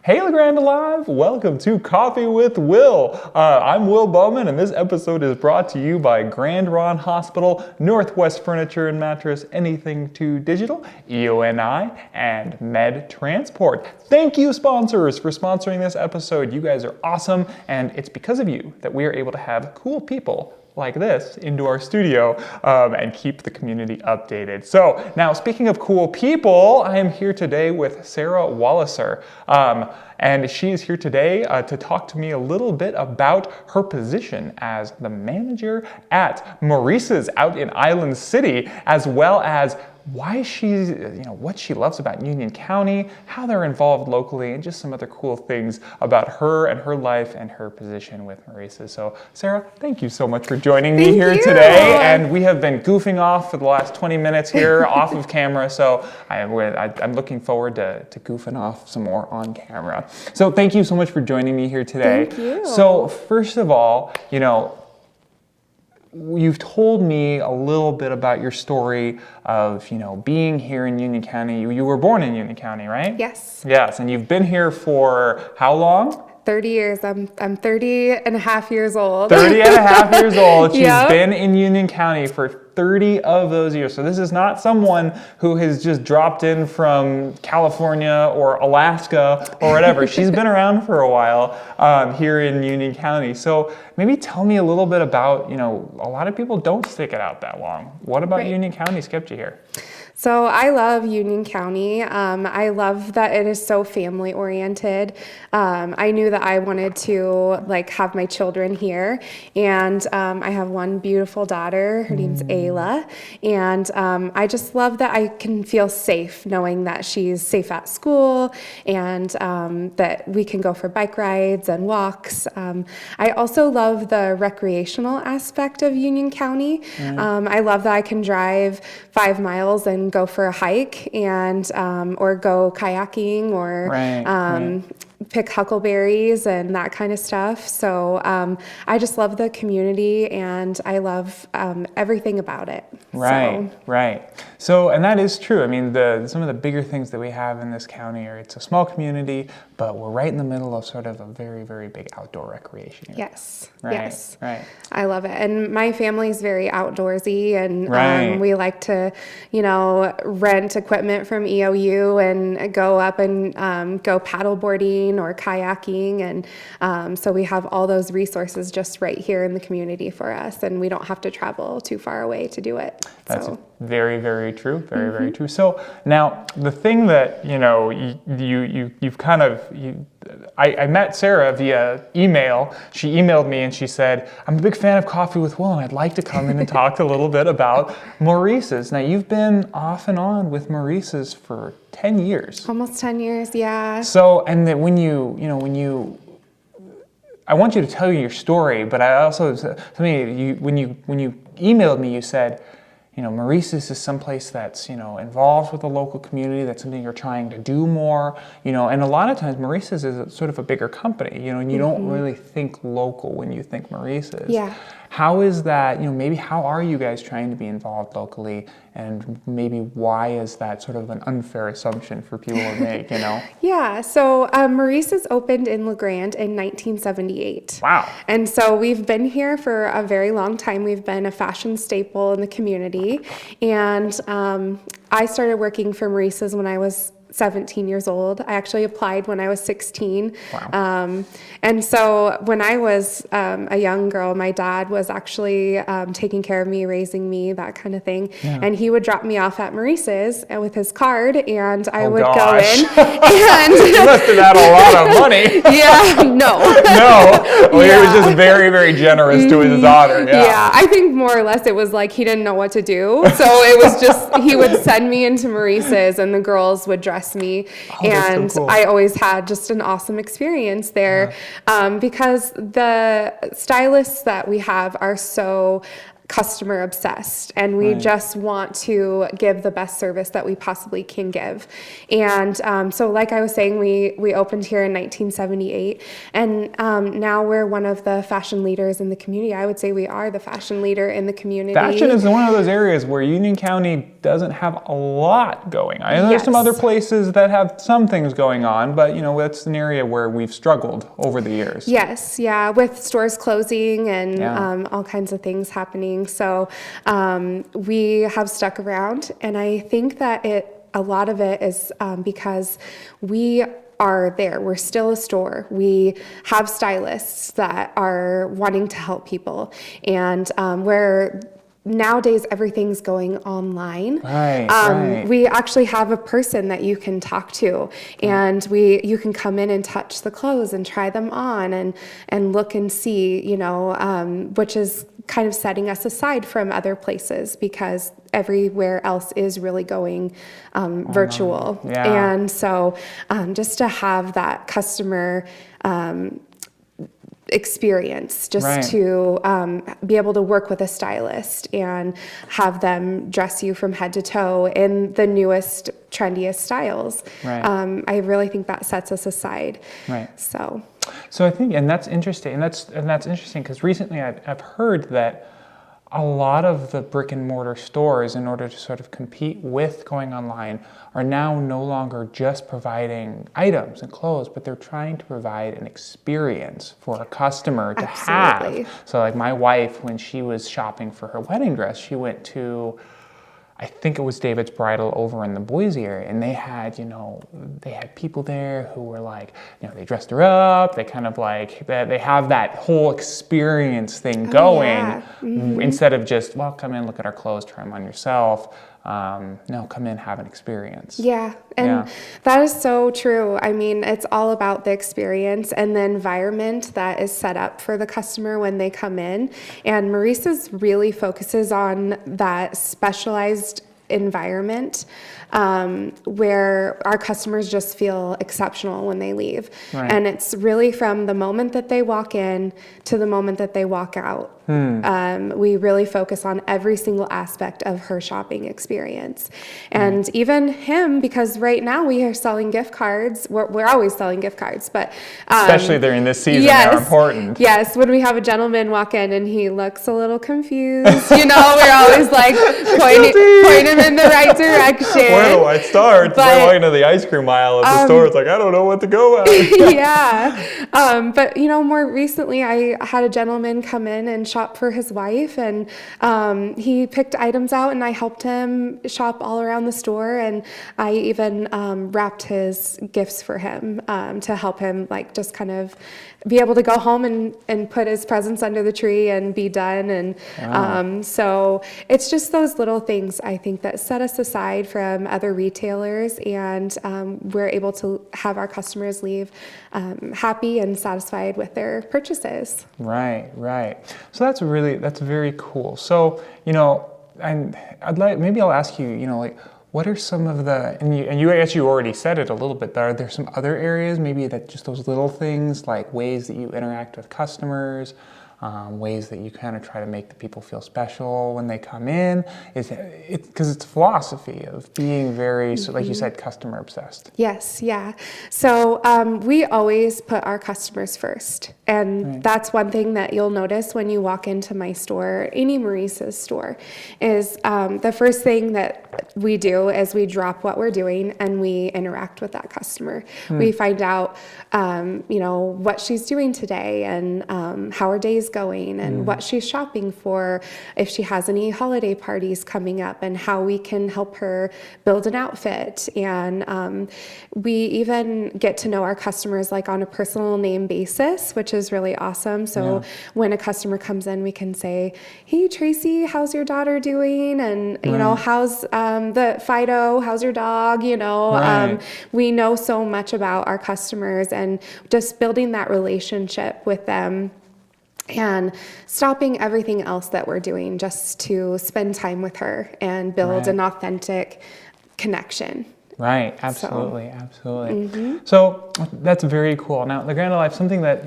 Hey LeGrand Alive! Welcome to Coffee with Will. I'm Will Bowman, and this episode is brought to you by Grand Ron Hospital, Northwest Furniture and Mattress, Anything to Digital, EONI, and Med Transport. Thank you, sponsors, for sponsoring this episode. You guys are awesome, and it's because of you that we are able to have cool people like this into our studio and keep the community updated. So now, speaking of cool people, I am here today with Sara Waliser. And she is here today to talk to me a little bit about her position as the manager at Maurices out in Island City, as well as why she's, what she loves about Union County, how they're involved locally, and just some other cool things about her and her life and her position with Maurices. So, Sara, thank you so much for joining me here today. And we have been goofing off for the last 20 minutes here off of camera, so I'm looking forward to goofing off some more on camera. So, thank you so much for joining me here today. Thank you. So, first of all, you've told me a little bit about your story of, being here in Union County. You were born in Union County, right? Yes. Yes, and you've been here for how long? 30 years. I'm 30 and a half years old. 30 and a half years old. She's Yep. been in Union County for 30 of those years. So this is not someone who has just dropped in from California or Alaska or whatever. She's been around for a while here in Union County. So maybe tell me a little bit about, a lot of people don't stick it out that long. What about Union County's kept you here? So I love Union County. I love that it is so family oriented. I knew that I wanted to have my children here, and I have one beautiful daughter. Her name's Ayla, and I just love that I can feel safe knowing that she's safe at school, and that we can go for bike rides and walks. I also love the recreational aspect of Union County. I love that I can drive 5 miles and go for a hike and or go kayaking or pick huckleberries and that kind of stuff. So I just love the community and I love everything about it. Right. So, and that is true. I mean, some of the bigger things that we have in this county are it's a small community, but we're right in the middle of sort of a very, very big outdoor recreation area. Yes. Right. I love it. And my family's very outdoorsy and we like to, rent equipment from EOU and go up and go paddleboarding or kayaking. And so we have all those resources just right here in the community for us. And we don't have to travel too far away to do it. That's very, very true. Very true. So now the thing that, I met Sara via email. She emailed me and she said, I'm a big fan of Coffee with Will and I'd like to come in and talk a little bit about Maurices. Now you've been off and on with Maurices for 10 years. Almost 10 years, yeah. So, and that when I want you to tell your story, but I also, when you emailed me, you said, Maurices is someplace that's, involved with the local community. That's something you're trying to do more, and a lot of times Maurices is sort of a bigger company, and you don't really think local when you think Maurices. Yeah. How is that, maybe how are you guys trying to be involved locally, and maybe why is that sort of an unfair assumption for people to make, Yeah, so Maurices opened in LeGrand in 1978. Wow. And so we've been here for a very long time. We've been a fashion staple in the community. And I started working for Maurices when I was 17 years old. I actually applied when I was 16. Wow. And so when I was a young girl, my dad was actually taking care of me, raising me, that kind of thing. Yeah. And he would drop me off at Maurices with his card, and I would go in. And you must have had a lot of money. Yeah, no. Well, he was just very, very generous to his daughter. Yeah, I think more or less it was like he didn't know what to do. So it was just, he would send me into Maurices and the girls would dress me. And so cool. I always had just an awesome experience there because the stylists that we have are so customer obsessed, and we just want to give the best service that we possibly can give. And so like I was saying, we opened here in 1978, and now we're one of the fashion leaders in the community. I would say we are the fashion leader in the community. Fashion is one of those areas where Union County doesn't have a lot going on. And there's some Yes. other places that have some things going on, but that's an area where we've struggled over the years. Yes, yeah, with stores closing and Yeah. all kinds of things happening. So we have stuck around, and I think that a lot of it is because we are there. We're still a store. We have stylists that are wanting to help people, and where nowadays everything's going online. Right. We actually have a person that you can talk to, and you can come in and touch the clothes and try them on and look and see, which is kind of setting us aside from other places because everywhere else is really going virtual. Yeah. And so just to have that customer experience, just Right. to be able to work with a stylist and have them dress you from head to toe in the newest, trendiest styles. Right. I really think that sets us aside. Right. So I think, and that's interesting, and that's interesting because recently I've heard that a lot of the brick and mortar stores, in order to sort of compete with going online, are now no longer just providing items and clothes, but they're trying to provide an experience for a customer to Absolutely. have. So like my wife, when she was shopping for her wedding dress, she went to, I think it was David's Bridal over in the Boise area, and they had people there who were like, they dressed her up, they kind of like, they have that whole experience thing going, yeah. Mm-hmm. instead of just, well, come in, look at our clothes, try them on yourself. No, come in, have an experience. Yeah, and that is so true. I mean, it's all about the experience and the environment that is set up for the customer when they come in. And Maurices really focuses on that specialized environment where our customers just feel exceptional when they leave. Right. And it's really from the moment that they walk in to the moment that they walk out. We really focus on every single aspect of her shopping experience. And even him, because right now we are selling gift cards. We're always selling gift cards, but Especially during this season, yes, they're important. Yes, when we have a gentleman walk in and he looks a little confused, we're always like point him in the right direction. Where do I start? But- I walk into the ice cream aisle at the store. It's like, I don't know what to go at. Yeah. But more recently I had a gentleman come in and shop for his wife, and he picked items out and I helped him shop all around the store, and I even wrapped his gifts for him to help him just kind of be able to go home and put his presents under the tree and be done. And so it's just those little things, I think, that set us aside from other retailers, and we're able to have our customers leave happy and satisfied with their purchases. Right. So that's very cool. So, and maybe I'll ask you, what are some of the, I guess you already said it a little bit, but are there some other areas, maybe that just those little things, like ways that you interact with customers, ways that you kind of try to make the people feel special when they come in? Because it's philosophy of being very, so like you said, customer obsessed. Yes, yeah. So we always put our customers first. And that's one thing that you'll notice when you walk into my store, any Maurices store, is the first thing that we do is we drop what we're doing and we interact with that customer. We find out, what she's doing today and how her day's going and what she's shopping for, if she has any holiday parties coming up, and how we can help her build an outfit. And we even get to know our customers on a personal name basis, which is really awesome. So when a customer comes in, we can say, "Hey Tracy, how's your daughter doing?" And how's the Fido, how's your dog? We know so much about our customers, and just building that relationship with them and stopping everything else that we're doing just to spend time with her and build an authentic connection. Right, absolutely. So that's very cool. Now, the Grand Life, something that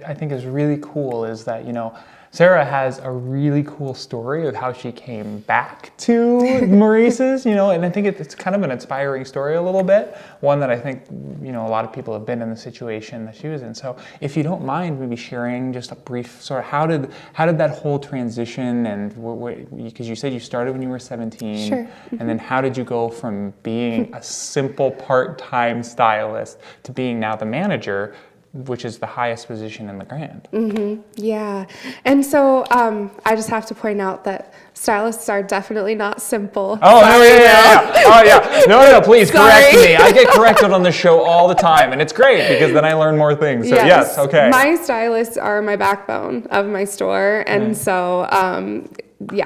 I think is really cool is that Sarah has a really cool story of how she came back to Maurice's, and I think it's kind of an inspiring story a little bit, one that I think, a lot of people have been in the situation that she was in. So if you don't mind maybe sharing just a brief sort of how did that whole transition, and because you said you started when you were 17, Sure. And then how did you go from being a simple part-time stylist to being now the manager, which is the highest position in the Grand? Yeah. And so I just have to point out that stylists are definitely not simple. Oh, yeah. Oh, yeah. No, please Sorry. correct me. I get corrected on the show all the time, and it's great because then I learn more things. So, yes, okay. My stylists are my backbone of my store. And so,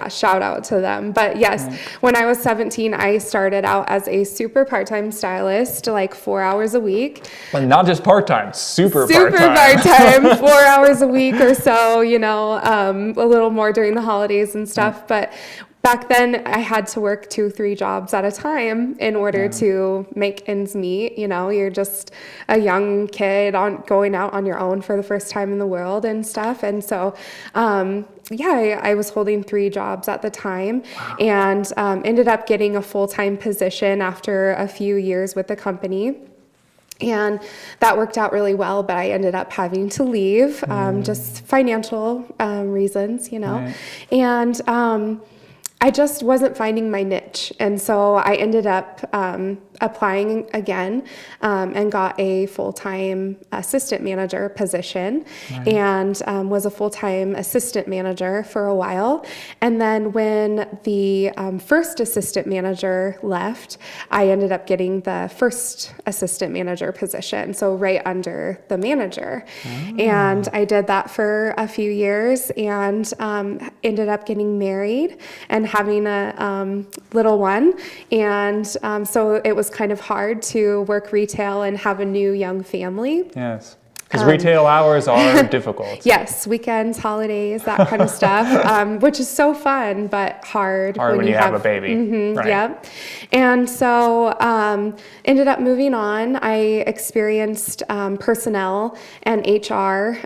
shout out to them. But yes, when I was 17, I started out as a super part-time stylist, like 4 hours a week. Well, not just part-time, super part-time, 4 hours a week or so, a little more during the holidays and stuff. But back then I had to work 2-3 jobs at a time in order to make ends meet. You're just a young kid going out on your own for the first time in the world and stuff. And so, I was holding 3 jobs at the time. Wow. And ended up getting a full-time position after a few years with the company. And that worked out really well, but I ended up having to leave, just financial reasons, Right. And I just wasn't finding my niche. And so I ended up applying again and got a full-time assistant manager position, and was a full-time assistant manager for a while. And then when the first assistant manager left, I ended up getting the first assistant manager position, so right under the manager. And I did that for a few years and ended up getting married and having a little one. And so it was kind of hard to work retail and have a new young family. Yes. Because retail hours are difficult. Yes, weekends, holidays, that kind of stuff, which is so fun, but hard when you have a baby. Right. Yeah. And so ended up moving on. I experienced personnel and HR,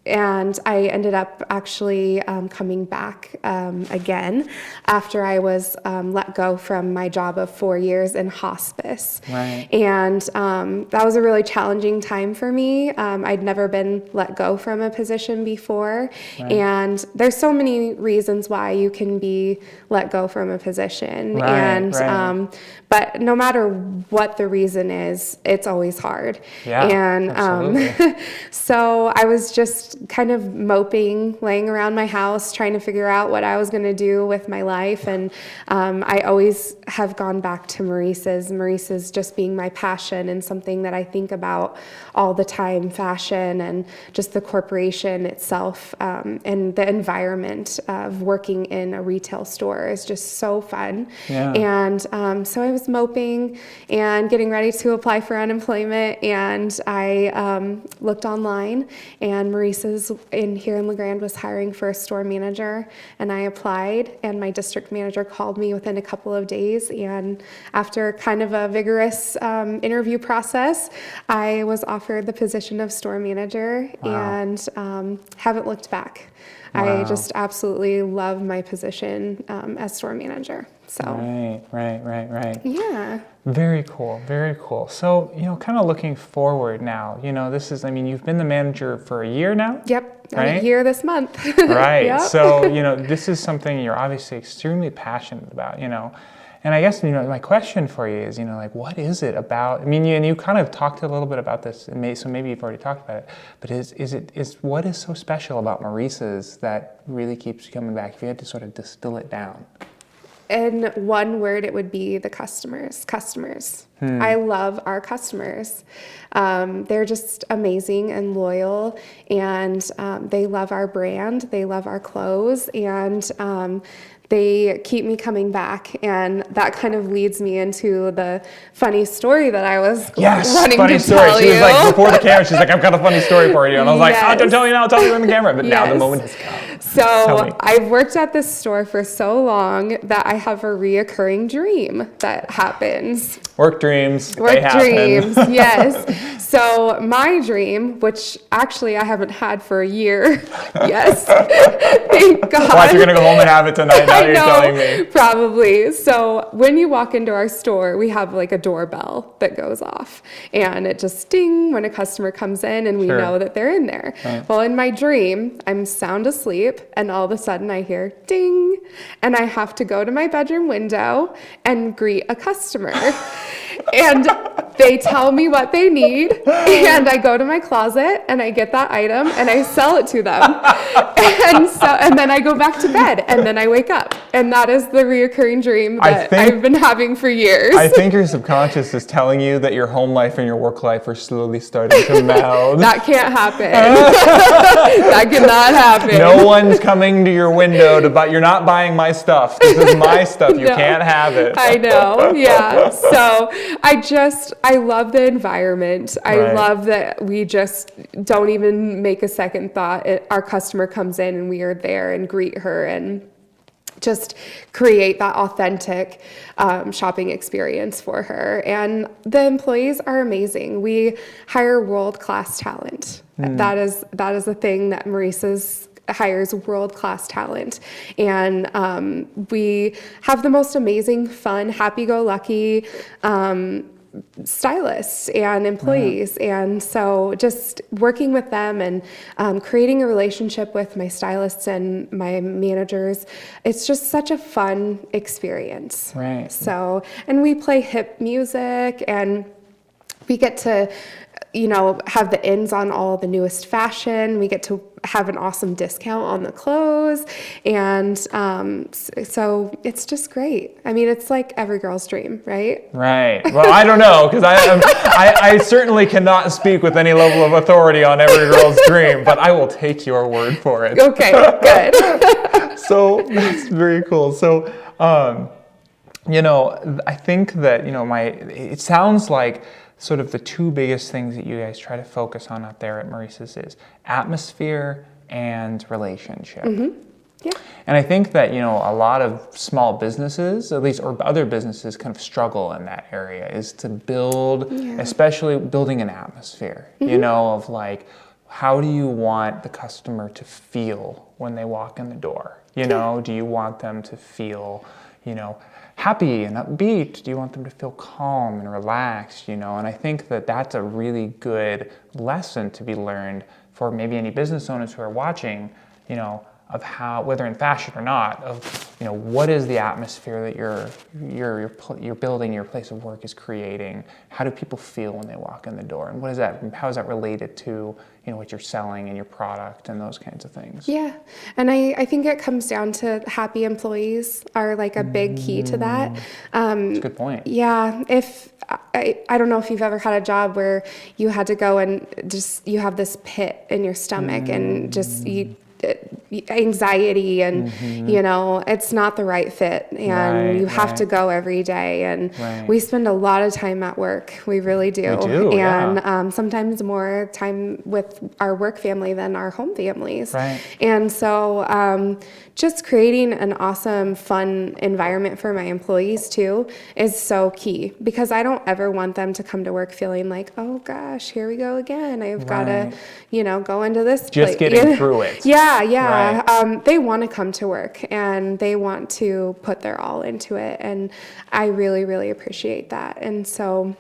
and I ended up actually coming back again after I was let go from my job of 4 years in hospice. Right. And that was a really challenging time for me. I'd never been let go from a position before. Right. And there's so many reasons why you can be let go from a position. Right, and right. But no matter what the reason is, it's always hard. Yeah, and absolutely. so I was just kind of moping, laying around my house, trying to figure out what I was going to do with my life. And I always have gone back to Maurice's. Maurice's just being my passion and something that I think about all the time, fashion and just the corporation itself, and the environment of working in a retail store is just so fun. Yeah. And so I was moping and getting ready to apply for unemployment, and I looked online, and Maurice's here in LeGrand was hiring for a store manager, and I applied, and my district manager called me within a couple of days, and after kind of a vigorous interview process, I was offered the position of store manager. Wow. And haven't looked back. Wow. I just absolutely love my position as store manager. So Right. yeah. Very cool, very cool. So, kind of looking forward now, this is, you've been the manager for a year now? Yep. Right? I'm here this month. Right. Yep. So, this is something you're obviously extremely passionate about, And I guess, my question for you is, what is it about, and you kind of talked a little bit about this, so maybe you've already talked about it, but what is so special about Maurice's that really keeps you coming back? If you had to sort of distill it down. In one word, it would be the customers. I love our customers. They're just amazing and loyal, and they love our brand. They love our clothes, and they keep me coming back. And that kind of leads me into the funny story that I was running funny to story. tell She you. was like, before the camera, she's like, I've got a funny story for you. And I was like, Yes. Don't tell you now, I'll tell you on the camera. But now the Yes. moment has come. So I've worked at this store for so long that I have a reoccurring dream that happens. Work dreams. Work they happen. dreams, yes. So my dream, which actually I haven't had for a year, yes, thank God. Watch, you're going to go home and have it tonight now you're telling me. Probably. So when you walk into our store, we have like a doorbell that goes off and it just ding when a customer comes in and we know that they're in there. Right. Well, in my dream, I'm sound asleep and all of a sudden I hear ding and I have to go to my bedroom window and greet a customer. And they tell me what they need and I go to my closet and I get that item and I sell it to them. And then I go back to bed and then I wake up. And that is the reoccurring dream that I've been having for years. I think your subconscious is telling you that your home life and your work life are slowly starting to meld. That can't happen. That cannot happen. No one's coming to your window to buy. You're not buying my stuff. This is my stuff. You can't have it. I know. Yeah. So I love the environment. I love that we just don't even make a second thought. Our customer comes in and we are there and greet her and just create that authentic shopping experience for her. And the employees are amazing. We hire world-class talent. That is a thing that Maurices hires world-class talent. And we have the most amazing, fun, happy-go-lucky stylists and employees. And so just working with them and creating a relationship with my stylists and my managers, it's just such a fun experience. Right. So, and we play hip music and we get to, have the ins on all the newest fashion. We get to have an awesome discount on the clothes. And so it's just great. I mean, it's like every girl's dream, right? Right. Well, I don't know, because I certainly cannot speak with any level of authority on every girl's dream, but I will take your word for it. Okay, good. So that's very cool. So, I think that, it sounds like sort of the two biggest things that you guys try to focus on out there at Maurices is atmosphere and relationship. Mm-hmm. Yeah. And I think that, a lot of small businesses, at least, or other businesses kind of struggle in that area, is to build, especially building an atmosphere, of like, how do you want the customer to feel when they walk in the door? Do you want them to feel, happy and upbeat? Do you want them to feel calm and relaxed, And I think that that's a really good lesson to be learned for maybe any business owners who are watching, of how, whether in fashion or not, of, what is the atmosphere that you're building, your place of work is creating? How do people feel when they walk in the door? And how is that related to, what you're selling and your product and those kinds of things? Yeah. And I think it comes down to happy employees are like a big key to that. That's a good point. Yeah. I don't know if you've ever had a job where you had to go and just, you have this pit in your stomach and just anxiety and it's not the right fit and you have to go every day and we spend a lot of time at work. We really do. We do, and sometimes more time with our work family than our home families. And so just creating an awesome, fun environment for my employees too is so key, because I don't ever want them to come to work feeling like, oh gosh, here we go again. I've got to, go into this just getting through it. Yeah. They want to come to work and they want to put their all into it. And I really, really appreciate that. And so,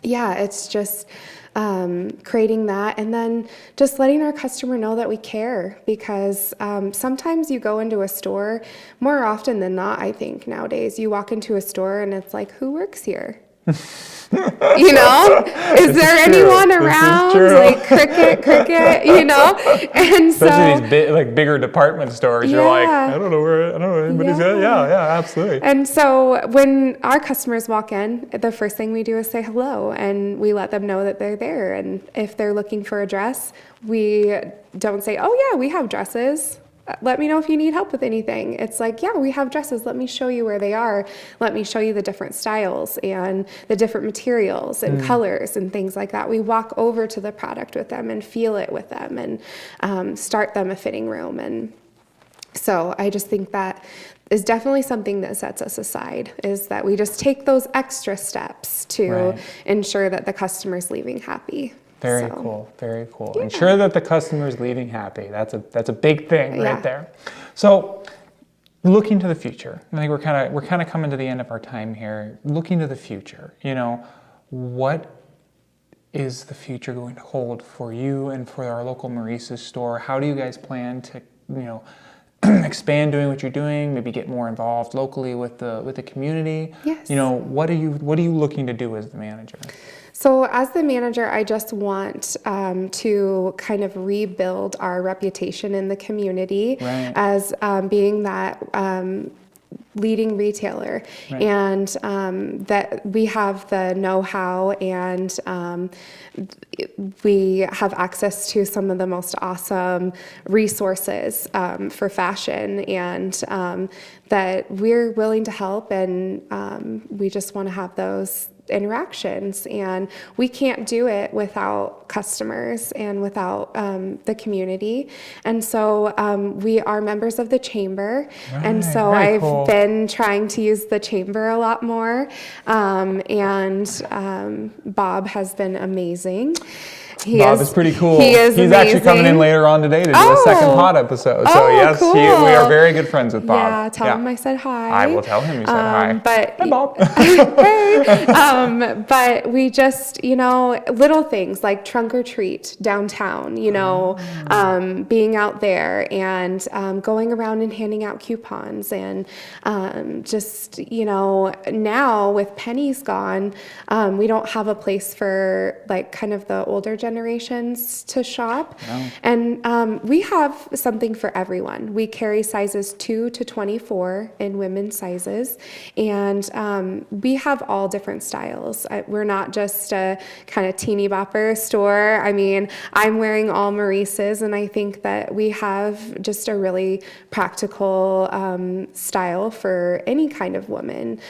yeah, it's just creating that and then just letting our customer know that we care, because sometimes you go into a store, more often than not, I think nowadays, you walk into a store and it's like, who works here? Is there anyone around? Like cricket, and especially these bigger department stores. You're like, I don't know anybody's got. Yeah, absolutely. And so when our customers walk in, the first thing we do is say hello, and we let them know that they're there. And if they're looking for a dress, we don't say, oh yeah, we have dresses. Let me know if you need help with anything. It's like, yeah, we have dresses. Let me show you where they are. Let me show you the different styles and the different materials and colors and things like that. We walk over to the product with them and feel it with them and start them a fitting room. And So I just think that is definitely something that sets us aside, is that we just take those extra steps to ensure that the customer's leaving happy. Very cool, very cool. Yeah. Ensure that the customer's leaving happy. That's a big thing right there. So looking to the future, I think we're kind of coming to the end of our time here. Looking to the future, what is the future going to hold for you and for our local Maurices store? How do you guys plan to, expand doing what you're doing? Maybe get more involved locally with the community. Yes. What are you looking to do as the manager? So as the manager, I just want to kind of rebuild our reputation in the community as being that leading retailer, and that we have the know-how, and we have access to some of the most awesome resources for fashion, and that we're willing to help, and we just want to have those interactions, and we can't do it without customers and without the community. And so we are members of the chamber, and so I've been trying to use the chamber a lot more, and Bob has been amazing. Bob is pretty cool. He's actually coming in later on today to do a second pod episode. So yes, cool. we are very good friends with Bob. Yeah, tell him I said hi. I will tell him you said hi. Hi, Bob. Hey. But we just, little things like trunk or treat downtown, being out there and going around and handing out coupons, and just, now with Penny's gone, we don't have a place for like kind of the older generations to shop. And we have something for everyone. We carry sizes 2 to 24 in women's sizes, and we have all different styles. We're not just a kind of teeny bopper store. I mean, I'm wearing all Maurices, and I think that we have just a really practical style for any kind of woman.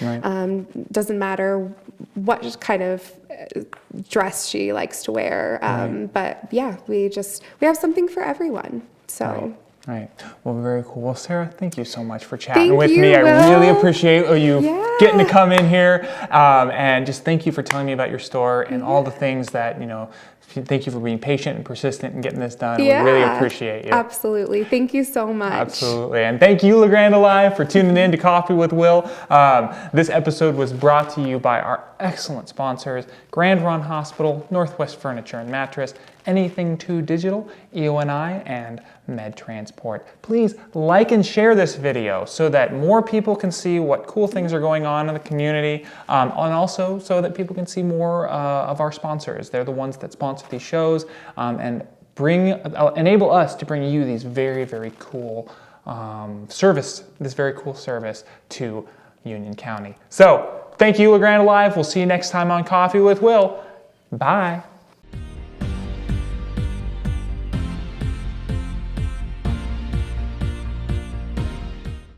Doesn't matter what kind of dress she likes to wear. But yeah, we have something for everyone. So. Right. Well, very cool. Well, Sarah, thank you so much for chatting with me. I really appreciate you getting to come in here, and just thank you for telling me about your store and all the things that, thank you for being patient and persistent and getting this done. We really appreciate you. Absolutely. Thank you so much. Absolutely. And thank you, LeGrand Alive, for tuning in to Coffee with Will. This episode was brought to you by our excellent sponsors, Grand Ron Hospital, Northwest Furniture and Mattress, Anything 2 Digital, EONI, and Med Transport. Please like and share this video so that more people can see what cool things are going on in the community, and also so that people can see more of our sponsors. They're the ones that sponsor these shows, and enable us to bring you these very, very cool service to Union County. So thank you, LeGrand Alive. We'll see you next time on Coffee with Will. Bye.